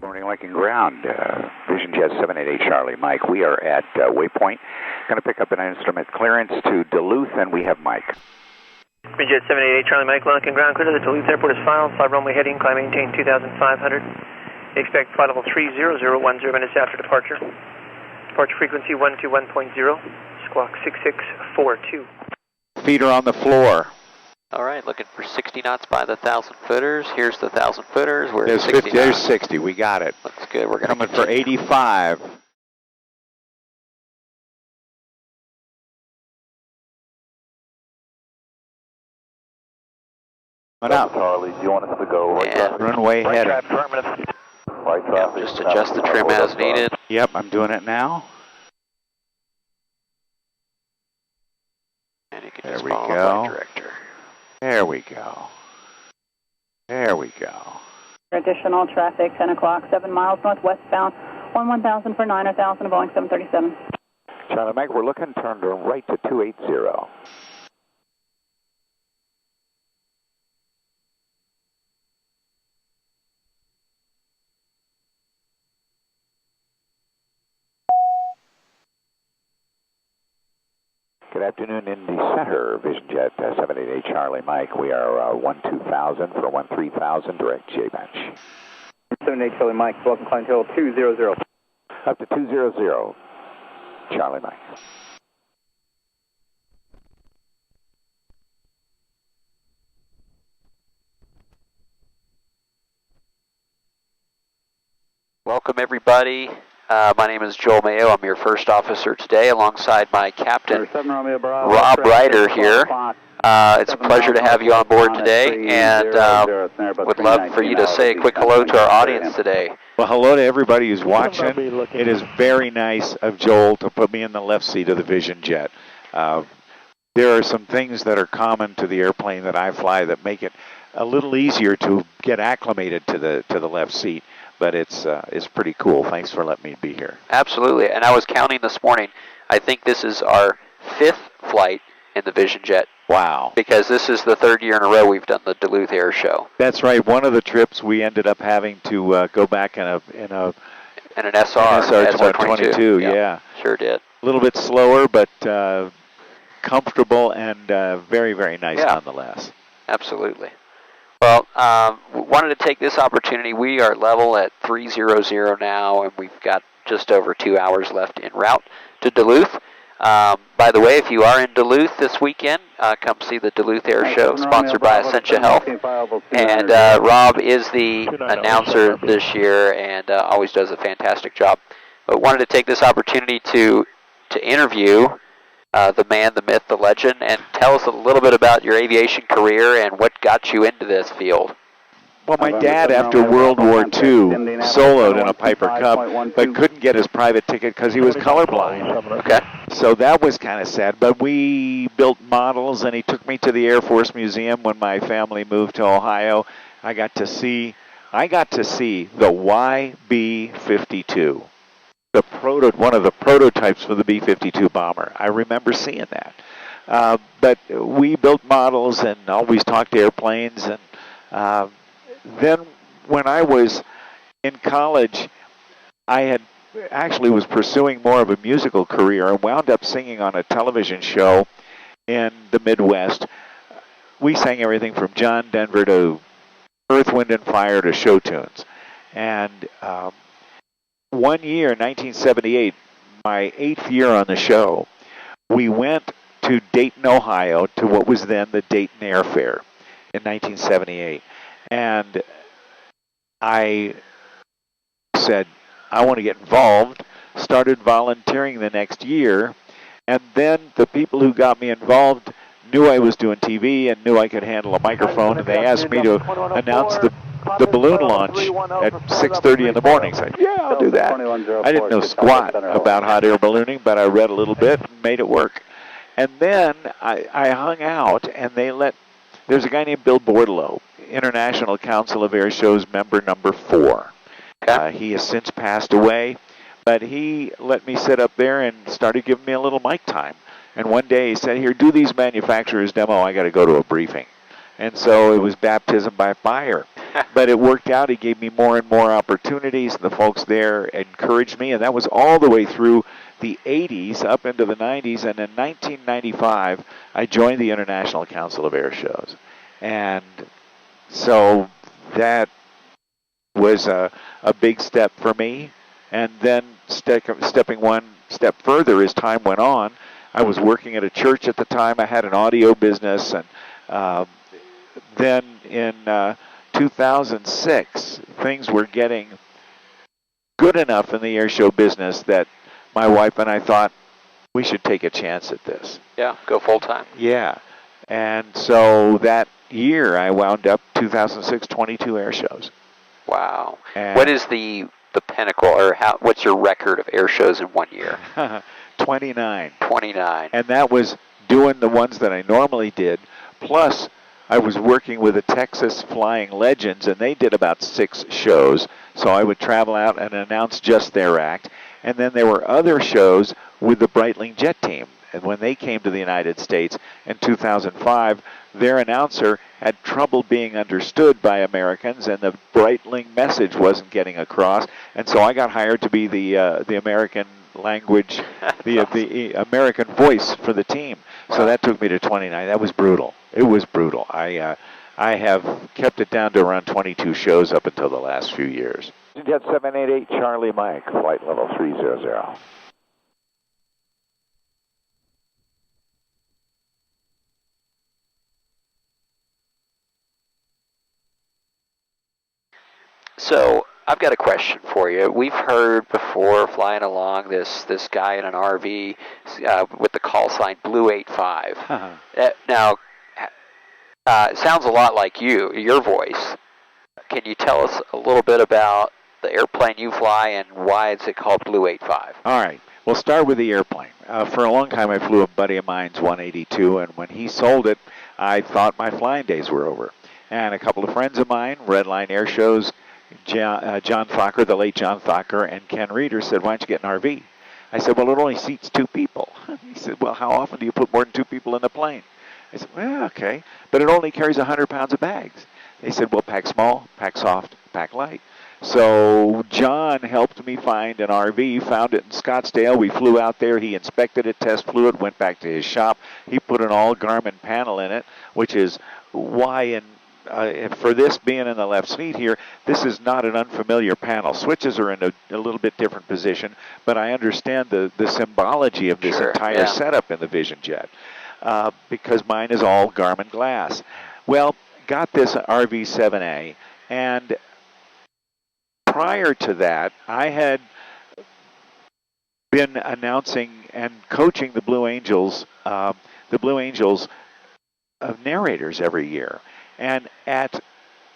Morning, Lincoln Ground, Vision Jet 788 Charlie, Mike. We are at Waypoint. Going to pick up an instrument clearance to Duluth, and we have Mike. Vision Jet 788 Charlie, Mike. Lincoln Ground, clear to the Duluth Airport is filed. 5 runway heading, climb maintain 2,500. Expect flight level 300, 10 minutes after departure. Departure frequency 121.0, squawk 6642. Feet are on the floor. All right, looking for 60 knots by the 1,000 footers. Here's the 1,000 footers. We're There's 60 50, there's knots. 60. We got it. Looks good. We're coming for 85. What up? Charlie, do you want us to go right traffic? Runway heading. Right traffic. Just adjust the trim as needed. Yep, I'm doing it now. And you can There just we follow go. the director. There we go. There we go. Additional traffic, 10 o'clock, 7 miles northwestbound, 1000 for 9, 1000 Boeing 737. Charlie, Mike, we're looking turned right to 280. Good afternoon, Indy Center, Vision Jet 788 Charlie, Mike. We are 12,000 for 13,000, direct J-Bench. 78 Charlie, Mike, welcome climb hill 200. Up to 200, Charlie, Mike. Welcome, everybody. My name is Joel Mayo. I'm your first officer today, alongside my captain, Rob Reider here. It's a pleasure to have you on board today, and would love for you to say a quick hello to our audience today. Well, hello to everybody who's watching. It is very nice of Joel to put me in the left seat of the Vision Jet. There are some things that are common to the airplane that I fly that make it a little easier to get acclimated to the left seat. But it's pretty cool. Thanks for letting me be here. Absolutely. And I was counting this morning. I think this is our 5th flight in the Vision Jet. Wow. Because this is the 3rd year in a row we've done the Duluth Airshow. That's right. One of the trips we ended up having to go back in an SR-22. Yeah. Sure did. A little bit slower, but comfortable and very, very nice nonetheless. Absolutely. Well, wanted to take this opportunity. We are level at 300 now, and we've got just over 2 hours left en route to Duluth. By the way, if you are in Duluth this weekend, come see the Duluth Airshow, sponsored by Essentia Health. And Rob is the announcer this year and always does a fantastic job. But wanted to take this opportunity to interview the man, the myth, the legend, and tell us a little bit about your aviation career and what got you into this field. Well, my dad, after World War II, soloed in a Piper Cub, but couldn't get his private ticket because he was colorblind. Okay. So that was kind of sad. But we built models, and he took me to the Air Force Museum when my family moved to Ohio. I got to see the YB-52. One of the prototypes for the B-52 bomber. I remember seeing that. But we built models and always talked airplanes. And then when I was in college, I was pursuing more of a musical career and wound up singing on a television show in the Midwest. We sang everything from John Denver to Earth, Wind, and Fire to show tunes. And one year, 1978, my 8th year on the show, we went to Dayton, Ohio, to what was then the Dayton Air Fair in 1978. And I said, I want to get involved, started volunteering the next year, and then the people who got me involved knew I was doing TV and knew I could handle a microphone, and they asked me to announce the balloon launch at 6:30 in the morning. So I said, yeah, I'll do that. I didn't know squat about hot air ballooning, but I read a little bit and made it work. And then I hung out, and there's a guy named Bill Bordelot, International Council of Air Shows member number 4. He has since passed away, but he let me sit up there and started giving me a little mic time. And one day he said, here, do these manufacturers demo. I got to go to a briefing. And so it was baptism by fire. but it worked out. He gave me more and more opportunities, and the folks there encouraged me, and that was all the way through the 80s up into the 90s, and in 1995, I joined the International Council of Air Shows. And so that was a big step for me. And then stepping one step further as time went on, I was working at a church at the time. I had an audio business, and then in 2006, things were getting good enough in the air show business that my wife and I thought we should take a chance at this. Yeah, go full time. Yeah. And so that year I wound up 2006, 22 air shows. Wow. And what is the pinnacle, or what's your record of air shows in 1 year? 29. 29. And that was doing the ones that I normally did, plus I was working with the Texas Flying Legends, and they did about 6 shows. So I would travel out and announce just their act. And then there were other shows with the Breitling Jet team. And when they came to the United States in 2005, their announcer had trouble being understood by Americans, and the Breitling message wasn't getting across. And so I got hired to be the American language, the American voice for the team. So that took me to 29. That was brutal. It was brutal. I have kept it down to around 22 shows up until the last few years. Jet 788 Charlie Mike, flight level 300. So I've got a question for you. We've heard before flying along this guy in an RV with the call sign Blue 85. Now, it sounds a lot like your voice. Can you tell us a little bit about the airplane you fly and why is it called Blue 85? All right. We'll start with the airplane. For a long time, I flew a buddy of mine's 182, and when he sold it, I thought my flying days were over. And a couple of friends of mine, Redline Air Shows, John Fokker, the late John Fokker, and Ken Reeder said, why don't you get an RV? I said, well, it only seats 2 people. He said, well, how often do you put more than 2 people in the plane? I said, well, okay, but it only carries 100 pounds of bags. They said, well, pack small, pack soft, pack light. So John helped me find an RV, found it in Scottsdale. We flew out there. He inspected it, test flew it, went back to his shop. He put an all-Garmin panel in it, which is why for this being in the left seat here, this is not an unfamiliar panel. Switches are in a little bit different position, but I understand the symbology of this entire setup in the Vision Jet because mine is all Garmin glass. Well, got this RV-7A, and prior to that, I had been announcing and coaching the Blue Angels narrators every year. And at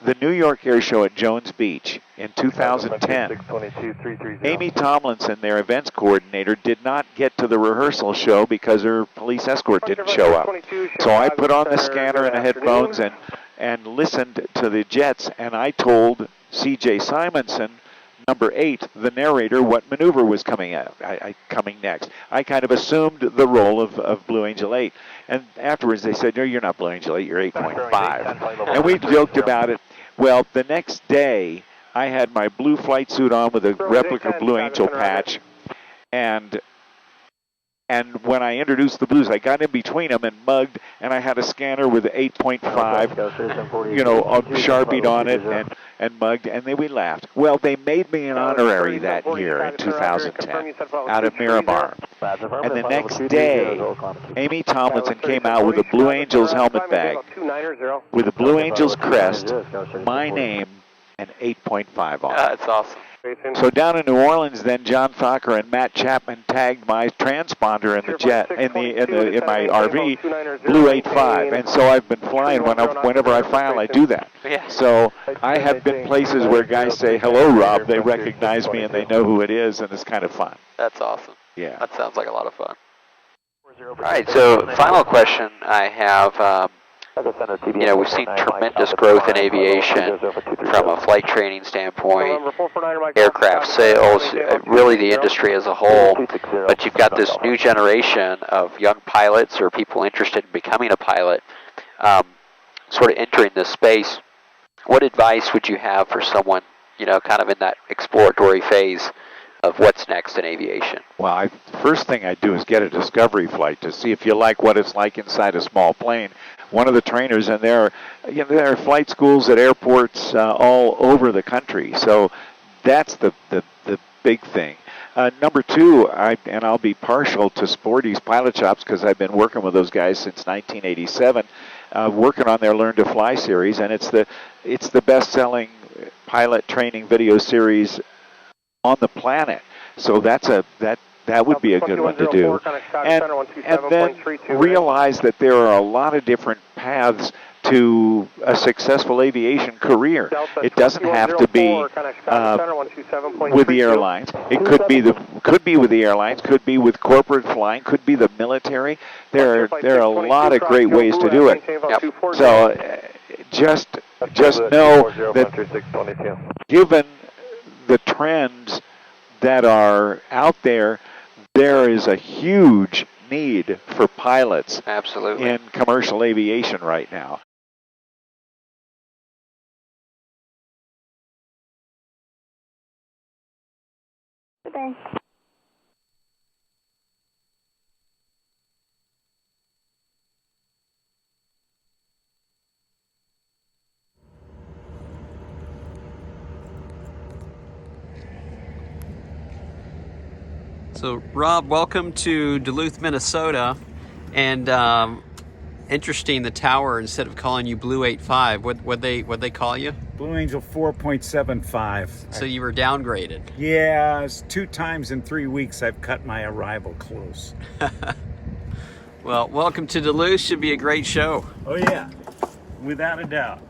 the New York Air Show at Jones Beach in 2010, Amy Tomlinson, their events coordinator, did not get to the rehearsal show because her police escort didn't show up. So I put on the scanner and the headphones and listened to the jets, and I told C.J. Simonson, number 8, the narrator, what maneuver was coming next. I kind of assumed the role of Blue Angel 8. And afterwards they said, no, you're not Blue Angel 8, you're 8.5. And we joked about it. Well, the next day I had my blue flight suit on with a replica Blue Angel patch. And when I introduced the Blues, I got in between them and mugged, and I had a scanner with 8.5, Sharpied on it and mugged, and then we laughed. Well, they made me an honorary that year in 2010 out of Miramar. And the next day, Amy Tomlinson came out with a Blue Angels helmet bag with a Blue Angels crest, my name, and 8.5 on it. That's awesome. So down in New Orleans, then John Fokker and Matt Chapman tagged my transponder in the jet in my RV, Blue 85, and so I've been flying whenever I file, I do that. So I have been places where guys say, "Hello, Rob." They recognize me and they know who it is, and it's kind of fun. That's awesome. Yeah, that sounds like a lot of fun. All right, so final question I have. We've seen tremendous growth in aviation from a flight training standpoint, aircraft sales, really the industry as a whole. But you've got this new generation of young pilots or people interested in becoming a pilot sort of entering this space. What advice would you have for someone, you know, kind of in that exploratory phase of what's next in aviation? Well, first thing I do is get a discovery flight to see if you like what it's like inside a small plane. One of the trainers, and there are flight schools at airports all over the country. So that's the big thing. Number two, I'll be partial to Sportys pilot shops because I've been working with those guys since 1987, working on their Learn to Fly series, and it's the best-selling pilot training video series on the planet. So that would be a good one to do. And then realize that there are a lot of different paths to a successful aviation career. It doesn't have to be with the airlines. It could be with the airlines, could be with corporate flying, could be the military. There are a lot of great ways to do it. Yep. So just know that given the trends that are out there, there is a huge need for pilots Absolutely. in commercial aviation right now. Today. So, Rob, welcome to Duluth, Minnesota. And interesting, the tower, instead of calling you Blue 85, what'd they call you? Blue Angel 4.75. So you were downgraded. Yeah, it's 2 times in 3 weeks I've cut my arrival close. Well, welcome to Duluth. Should be a great show. Oh yeah, without a doubt.